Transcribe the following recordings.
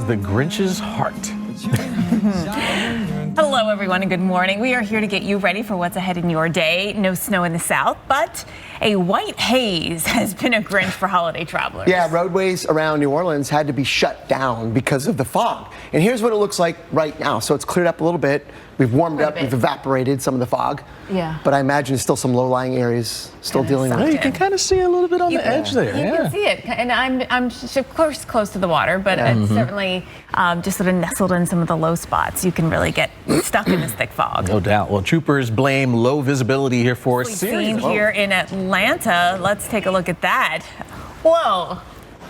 the Grinch's heart. Hello, everyone, and good morning. We are here to get you ready for what's ahead in your day. No snow in the south, but a white haze has been a Grinch for holiday travelers. Yeah, roadways around New Orleans had to be shut down because of the fog. And here's what it looks like right now. So it's cleared up a little bit. We've warmed up. We've evaporated some of the fog. Yeah. But I imagine there's still some low-lying areas still dealing with it. You can kind of see a little bit on the edge there. You can see it. And I'm of course close to the water, but it's certainly just sort of nestled in some of the low spots. You can really get stuck in this thick fog. No doubt. Well, troopers blame low visibility here for a series. Seen here in Atlanta. Let's take a look at that. Whoa.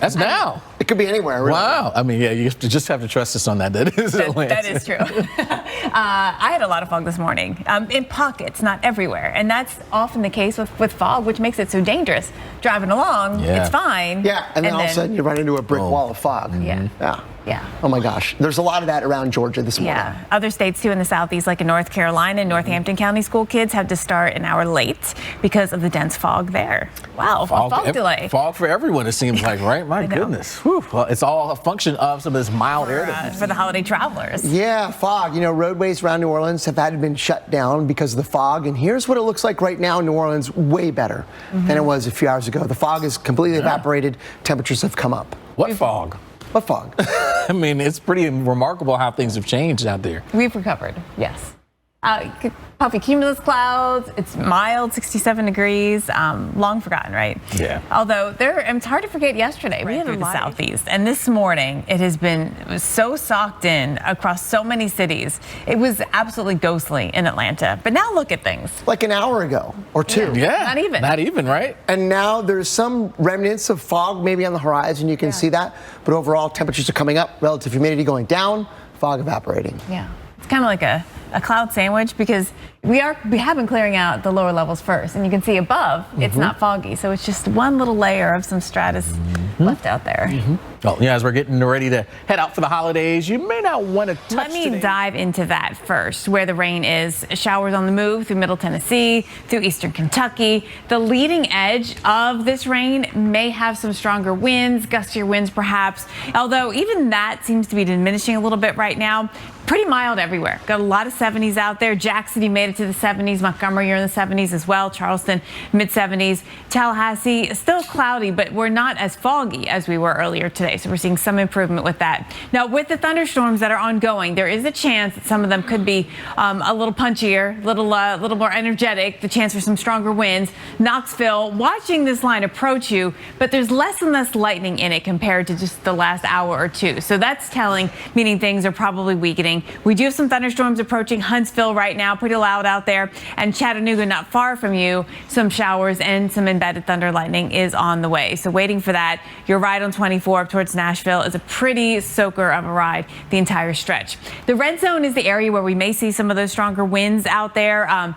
That's now. It could be anywhere, really. Wow. I mean, yeah, you just have to trust us on that. That is Atlanta. That is true. I had a lot of fog this morning, in pockets, not everywhere. And that's often the case with fog, which makes it so dangerous. Driving along, it's fine. Yeah, and then all of a sudden you run into a brick wall of fog. Yeah. Oh my gosh. There's a lot of that around Georgia this morning. Yeah. Other states too in the southeast, like in North Carolina and Northampton County, school kids have to start an hour late because of the dense fog there. Wow, fog delay. Fog for everyone, it seems like, right? My goodness. Whew. Well, it's all a function of some of this mild air for the holiday travelers. Yeah, fog. You know, roadways around New Orleans have had been shut down because of the fog. And here's what it looks like right now in New Orleans, way better than it was a few hours ago. The fog is completely evaporated. Temperatures have come up. What fog? What fog? I mean, it's pretty remarkable how things have changed out there. We've recovered, yes. Puffy cumulus clouds, it's mild, 67 degrees, long forgotten, right? Yeah. Although it's hard to forget yesterday, we had the southeast, and this morning it was so socked in across so many cities. It was absolutely ghostly in Atlanta, but now look at things. Like an hour ago or two. Yeah. Not even. Not even, right? And now there's some remnants of fog maybe on the horizon, you can see that, but overall temperatures are coming up, relative humidity going down, fog evaporating. Yeah. It's kind of like a cloud sandwich because we have been clearing out the lower levels first, and you can see above it's not foggy, so it's just one little layer of some stratus left out there. Well, yeah, as we're getting ready to head out for the holidays, you may not want to touch Let me dive into that first, where the rain is. Showers on the move through Middle Tennessee, through Eastern Kentucky. The leading edge of this rain may have some stronger winds, gustier winds perhaps, although even that seems to be diminishing a little bit right now. Pretty mild everywhere. Got a lot of 70s out there. Jackson City made it to the 70s. Montgomery, you're in the 70s as well. Charleston, mid-70s. Tallahassee, still cloudy, but we're not as foggy as we were earlier today. So we're seeing some improvement with that. Now, with the thunderstorms that are ongoing, there is a chance that some of them could be a little punchier, a little more energetic, the chance for some stronger winds. Knoxville, watching this line approach you, but there's less and less lightning in it compared to just the last hour or two. So that's telling, meaning things are probably weakening. We do have some thunderstorms approaching Huntsville right now, pretty loud out there, and Chattanooga not far from you. Some showers and some embedded thunder lightning is on the way. So waiting for that. Your ride on 24 up towards Nashville is a pretty soaker of a ride the entire stretch. The red zone is the area where we may see some of those stronger winds out there.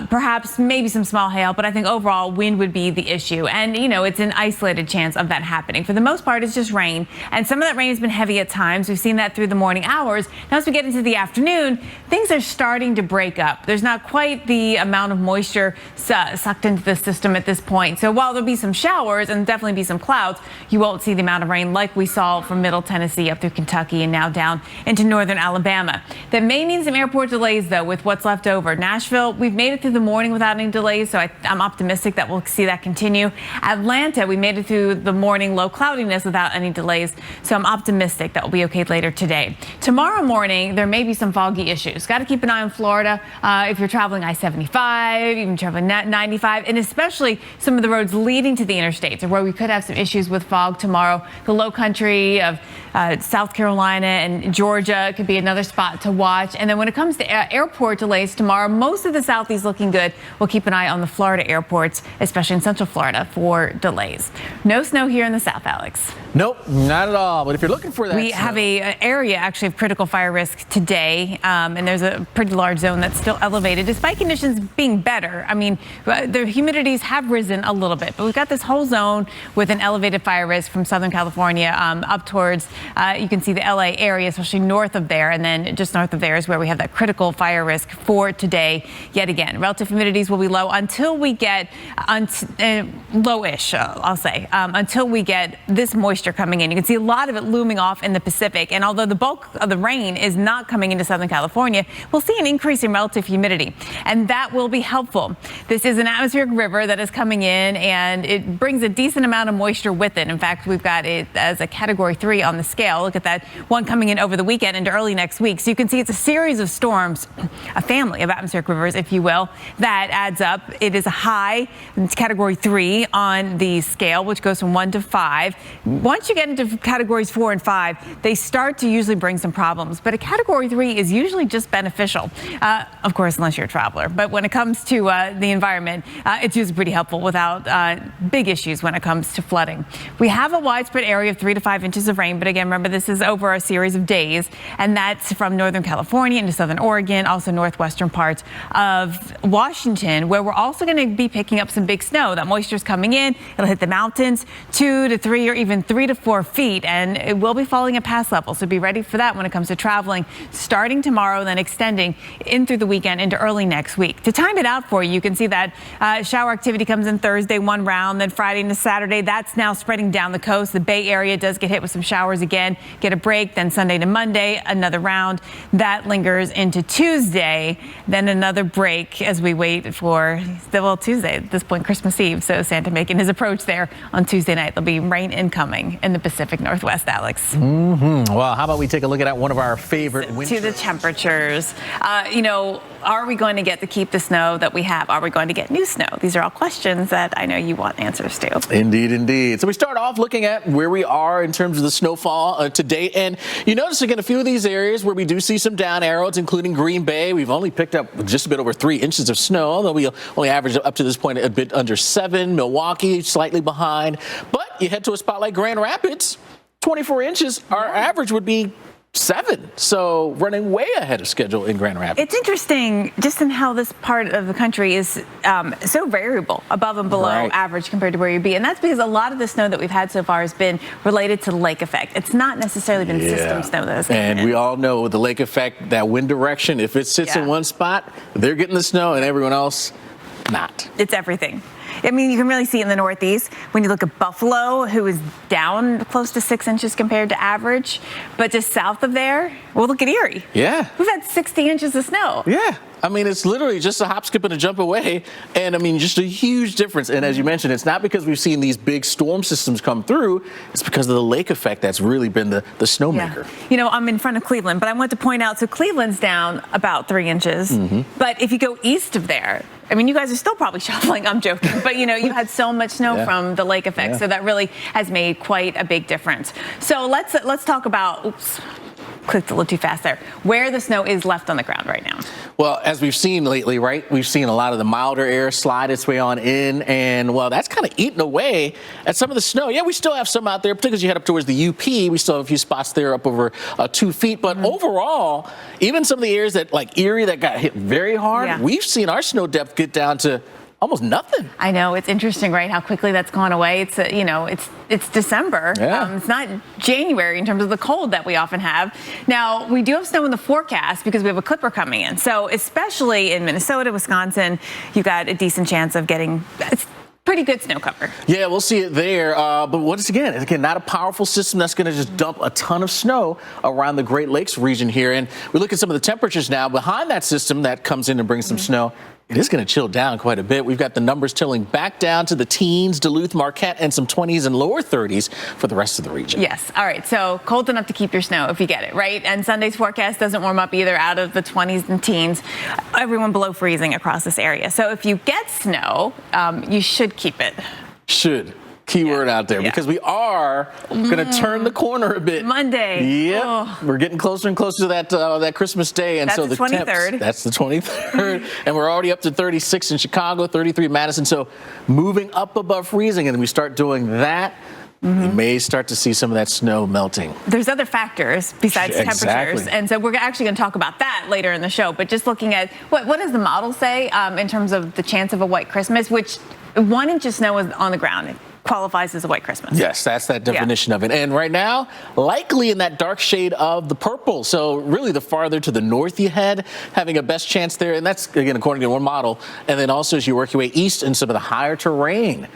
Perhaps maybe some small hail, but I think overall wind would be the issue. And, you know, it's an isolated chance of that happening. For the most part, it's just rain. And some of that rain has been heavy at times. We've seen that through the morning hours. Now, as we get into the afternoon, things are starting to break up. There's not quite the amount of moisture sucked into the system at this point. So while there'll be some showers and definitely be some clouds, you won't see the amount of rain like we saw from Middle Tennessee up through Kentucky and now down into northern Alabama. That may mean some airport delays, though, with what's left over. Nashville, we've made it through the morning without any delays, so I'm optimistic that we'll see that continue. Atlanta, we made it through the morning low cloudiness without any delays, so I'm optimistic that will be okay later today. Tomorrow morning, there may be some foggy issues. Got to keep an eye on Florida if you're traveling I-75, even traveling 95, and especially some of the roads leading to the interstates are where we could have some issues with fog tomorrow. The low country of South Carolina and Georgia could be another spot to watch. And then when it comes to airport delays tomorrow, most of the southeast looking good. We'll keep an eye on the Florida airports, especially in Central Florida, for delays. No snow here in the south, Alex. Nope, not at all. But if you're looking for that, we have an area actually of critical fire risk today, and there's a pretty large zone that's still elevated, despite conditions being better. I mean, the humidities have risen a little bit, but we've got this whole zone with an elevated fire risk from Southern California up towards, you can see the LA area, especially north of there, and then just north of there is where we have that critical fire risk for today. Yet again, relative humidities will be low until we get lowish, I'll say, until we get this moisture moisture coming in. You can see a lot of it looming off in the Pacific. And although the bulk of the rain is not coming into Southern California, we'll see an increase in relative humidity, and that will be helpful. This is an atmospheric river that is coming in, and it brings a decent amount of moisture with it. In fact, we've got it as a Category 3 on the scale. Look at that one coming in over the weekend into early next week. So you can see it's a series of storms, a family of atmospheric rivers, if you will, that adds up. It is a high, it's Category 3 on the scale, which goes from 1 to 5. Once you get into Categories 4 and 5, they start to usually bring some problems. But a Category 3 is usually just beneficial, of course, unless you're a traveler. But when it comes to the environment, it's usually pretty helpful without big issues when it comes to flooding. We have a widespread area of 3 to 5 inches of rain. But again, remember, this is over a series of days, and that's from Northern California into Southern Oregon, also northwestern parts of Washington, where we're also going to be picking up some big snow. That moisture is coming in. It'll hit the mountains 2 to 3 or even 3 to 4 feet, and it will be falling at pass level. So be ready for that when it comes to traveling, starting tomorrow, then extending in through the weekend into early next week. To time it out for you, you can see that shower activity comes in Thursday, one round, then Friday into Saturday. That's now spreading down the coast. The Bay Area does get hit with some showers again, get a break, then Sunday to Monday, another round. That lingers into Tuesday, then another break as we wait for, well, Tuesday, at this point, Christmas Eve. So Santa making his approach there on Tuesday night. There'll be rain incoming in the Pacific Northwest, Alex. Well, how about we take a look at one of our favorite winter. To the temperatures. Are we going to get to keep the snow that we have? Are we going to get new snow? These are all questions that I know you want answers to. Indeed, indeed. So we start off looking at where we are in terms of the snowfall to date. And you notice again a few of these areas where we do see some down arrows, including Green Bay. We've only picked up just a bit over 3 inches of snow, although we only averaged up to this point a bit under 7. Milwaukee, slightly behind. But you head to a spot like Grand Rapids, 24 inches. Our average would be 7, so running way ahead of schedule in Grand Rapids. It's interesting just in how this part of the country is so variable, above and below average compared to where you'd be. And that's because a lot of the snow that we've had so far has been related to the lake effect. It's not necessarily been system snow that has come in. And we all know the lake effect, that wind direction, if it sits in one spot, they're getting the snow and everyone else not. It's everything. I mean, you can really see it in the Northeast when you look at Buffalo, who is down close to 6 inches compared to average. But just south of there, well, look at Erie. Yeah. We've had 60 inches of snow. Yeah. I mean, it's literally just a hop, skip, and a jump away. And I mean, just a huge difference. And as you mentioned, it's not because we've seen these big storm systems come through. It's because of the lake effect that's really been the snowmaker. Yeah. You know, I'm in front of Cleveland, but I want to point out, so Cleveland's down about 3 inches. But if you go east of there, I mean, you guys are still probably shoveling. I'm joking. But, you had so much snow from the lake effect. So that really has made quite a big difference. So let's talk about, oops, clicked a little too fast there, where the snow is left on the ground right now. Well, as we've seen lately, right, we've seen a lot of the milder air slide its way on in, and, well, that's kind of eaten away at some of the snow. Yeah, we still have some out there, particularly as you head up towards the UP. We still have a few spots there up over 2 feet. But overall, even some of the areas that, like Erie, that got hit very hard, we've seen our snow depth get down to almost nothing. I know, it's interesting, right? How quickly that's gone away. It's it's December. It's not January in terms of the cold that we often have. Now, we do have snow in the forecast because we have a clipper coming in. So especially in Minnesota, Wisconsin, you've got a decent chance of getting pretty good snow cover. Yeah, we'll see it there. But once again, not a powerful system that's going to just dump a ton of snow around the Great Lakes region here. And we look at some of the temperatures now behind that system that comes in and brings some snow. It is going to chill down quite a bit. We've got the numbers chilling back down to the teens, Duluth, Marquette, and some 20s and lower 30s for the rest of the region. Yes. All right. So cold enough to keep your snow if you get it, right? And Sunday's forecast doesn't warm up either, out of the 20s and teens. Everyone below freezing across this area. So if you get snow, you should keep it. Should. Keyword out there, because we are going to turn the corner a bit. Monday. Yep. Oh. We're getting closer and closer to that Christmas day. And that's so the 23rd. Temps, that's the 23rd. And we're already up to 36 in Chicago, 33 in Madison. So moving up above freezing, and we start doing that, you may start to see some of that snow melting. There's other factors besides temperatures. And so we're actually going to talk about that later in the show. But just looking at what does the model say in terms of the chance of a white Christmas, which 1 inch of snow is on the ground qualifies as a white Christmas. Yes, that's that definition of it. And right now, likely in that dark shade of the purple. So really the farther to the north you head, having a best chance there. And that's, again, according to one model. And then also as you work your way east in some of the higher terrain,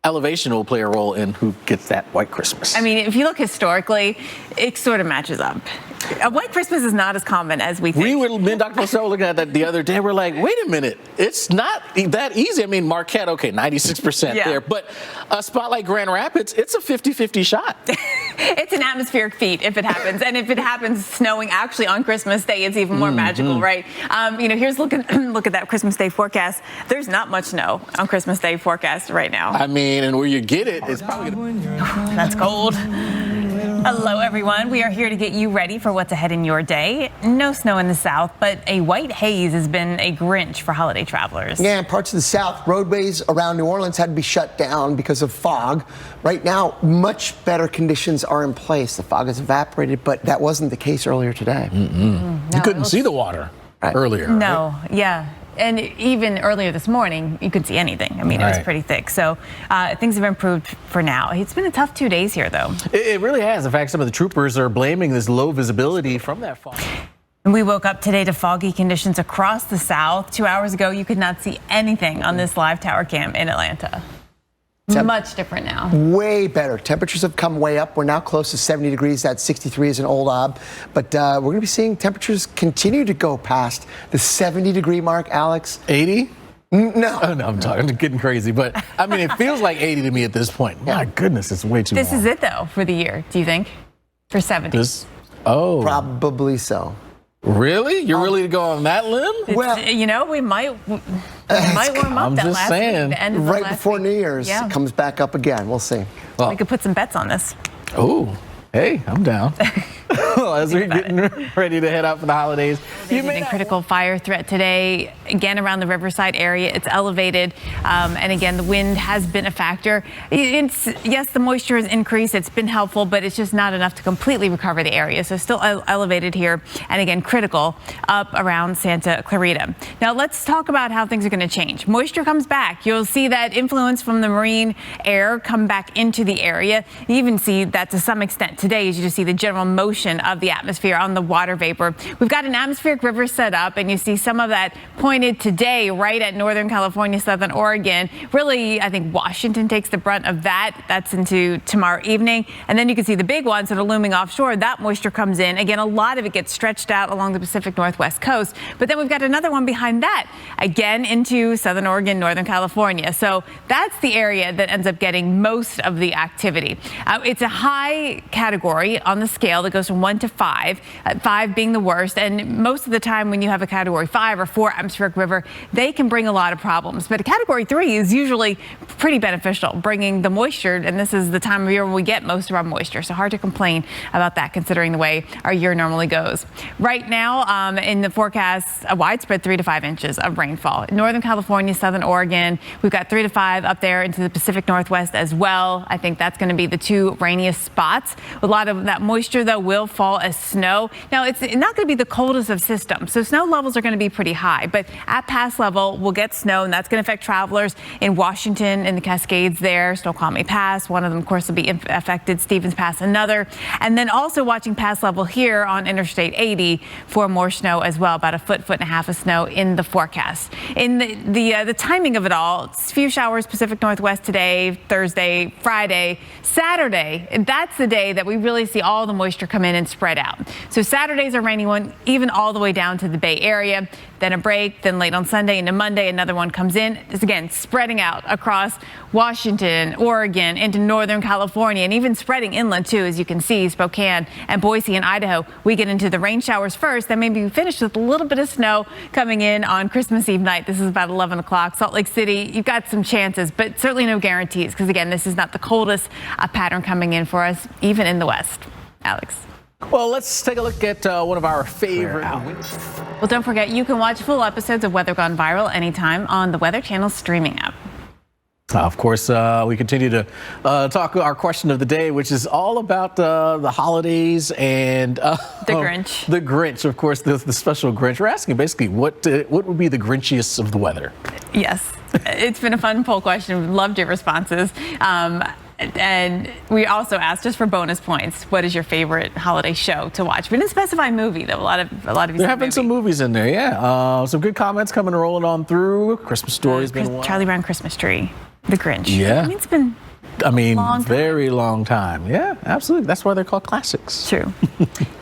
elevation will play a role in who gets that white Christmas. I mean, if you look historically, it sort of matches up. A white Christmas is not as common as we think. Me and Dr. Marcel were looking at that the other day. We're like, wait a minute, it's not that easy. I mean, Marquette, okay, 96% there, but a spot like Grand Rapids, it's a 50-50 shot. It's an atmospheric feat if it happens, and if it happens snowing actually on Christmas Day, it's even more magical, right? Here's look at that Christmas Day forecast. There's not much snow on Christmas Day forecast right now. I mean, and where you get it, it's probably gonna. That's cold. Hello, everyone. We are here to get you ready for what's ahead in your day. No snow in the south, but a white haze has been a Grinch for holiday travelers. Yeah, in parts of the south, roadways around New Orleans had to be shut down because of fog. Right now, much better conditions are in place. The fog has evaporated, but that wasn't the case earlier today. You couldn't see the water earlier. No, right? yeah. And even earlier this morning, you couldn't see anything. I mean, it was pretty thick. So things have improved for now. It's been a tough 2 days here, though. It really has. In fact, some of the troopers are blaming this low visibility from that fog. We woke up today to foggy conditions across the south. 2 hours ago, you could not see anything on this live tower cam in Atlanta. Much different now. Way better. Temperatures have come way up. We're now close to 70 degrees. That 63 is an old ob. But we're going to be seeing temperatures continue to go past the 70-degree mark, Alex. 80? No. Oh, no, I'm getting crazy. But, I mean, it feels like 80 to me at this point. My goodness, it's way too This warm. is it, though, for the year, do you think? For 70? Probably so. Really? You're really going on that limb? Well, we might warm up I'm that just last saying. week. The end of right last before week. New Year's, it comes back up again. We'll see. We could put some bets on this. Oh, hey, I'm down. As we're getting ready to head out for the holidays. There's a critical fire threat today, again, around the Riverside area. It's elevated, and again, the wind has been a factor. Yes, the moisture has increased. It's been helpful, but it's just not enough to completely recover the area. So still elevated here, and again, critical up around Santa Clarita. Now, let's talk about how things are going to change. Moisture comes back. You'll see that influence from the marine air come back into the area. You even see that to some extent today as you just see the general motion of the atmosphere on the water vapor. We've got an atmospheric river set up, and you see some of that pointed today right at Northern California, Southern Oregon. Really, I think Washington takes the brunt of that. That's into tomorrow evening. And then you can see the big ones that are looming offshore. That moisture comes in. Again, a lot of it gets stretched out along the Pacific Northwest coast. But then we've got another one behind that, again into Southern Oregon, Northern California. So that's the area that ends up getting most of the activity. It's a high category on the scale that goes from 1 to 5, 5 being the worst. And most of the time when you have a category 5 or 4 atmospheric river, they can bring a lot of problems. But a category 3 is usually pretty beneficial, bringing the moisture. And this is the time of year when we get most of our moisture. So hard to complain about that considering the way our year normally goes. Right now in the forecast, a widespread 3 to 5 inches of rainfall. Northern California, Southern Oregon, we've got 3 to 5 up there into the Pacific Northwest as well. I think that's going to be the 2 rainiest spots. A lot of that moisture, though, will fall as snow. Now, it's not going to be the coldest of systems, so snow levels are going to be pretty high. But at pass level, we'll get snow, and that's going to affect travelers in Washington and the Cascades there. Snoqualmie Pass, one of them, of course, will be affected. Stevens Pass, another. And then also watching pass level here on Interstate 80 for more snow as well, about a foot and a half of snow in the forecast. In the timing of it all, it's a few showers Pacific Northwest today, Thursday, Friday, Saturday. That's the day that we really see all the moisture come in and spread out. So Saturday's a rainy one, even all the way down to the Bay Area. Then a break, then late on Sunday into Monday, another one comes in. It's again spreading out across Washington, Oregon, into Northern California, and even spreading inland too, as you can see, Spokane and Boise and Idaho. We get into the rain showers first, then maybe we finish with a little bit of snow coming in on Christmas Eve night. This is about 11 o'clock. Salt Lake City, you've got some chances, but certainly no guarantees, because again, this is not the coldest pattern coming in for us, even in the West. Alex. Well, let's take a look at one of our favorite. Well, don't forget, you can watch full episodes of Weather Gone Viral anytime on the Weather Channel streaming app. Of course, we continue to talk our question of the day, which is all about the holidays and the Grinch. The Grinch, of course, the special Grinch. We're asking basically what would be the Grinchiest of the weather? Yes, it's been a fun poll question. Loved your responses. And we also asked, just for bonus points, what is your favorite holiday show to watch? We didn't specify movie, though. A lot of you. There have been some movies in there, yeah. Some good comments coming rolling on through. Christmas Story's been one. Charlie Brown Christmas Tree. The Grinch. Yeah. I mean, it's been very long time. Yeah, absolutely. That's why they're called classics. true.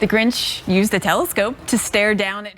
The Grinch used a telescope to stare down at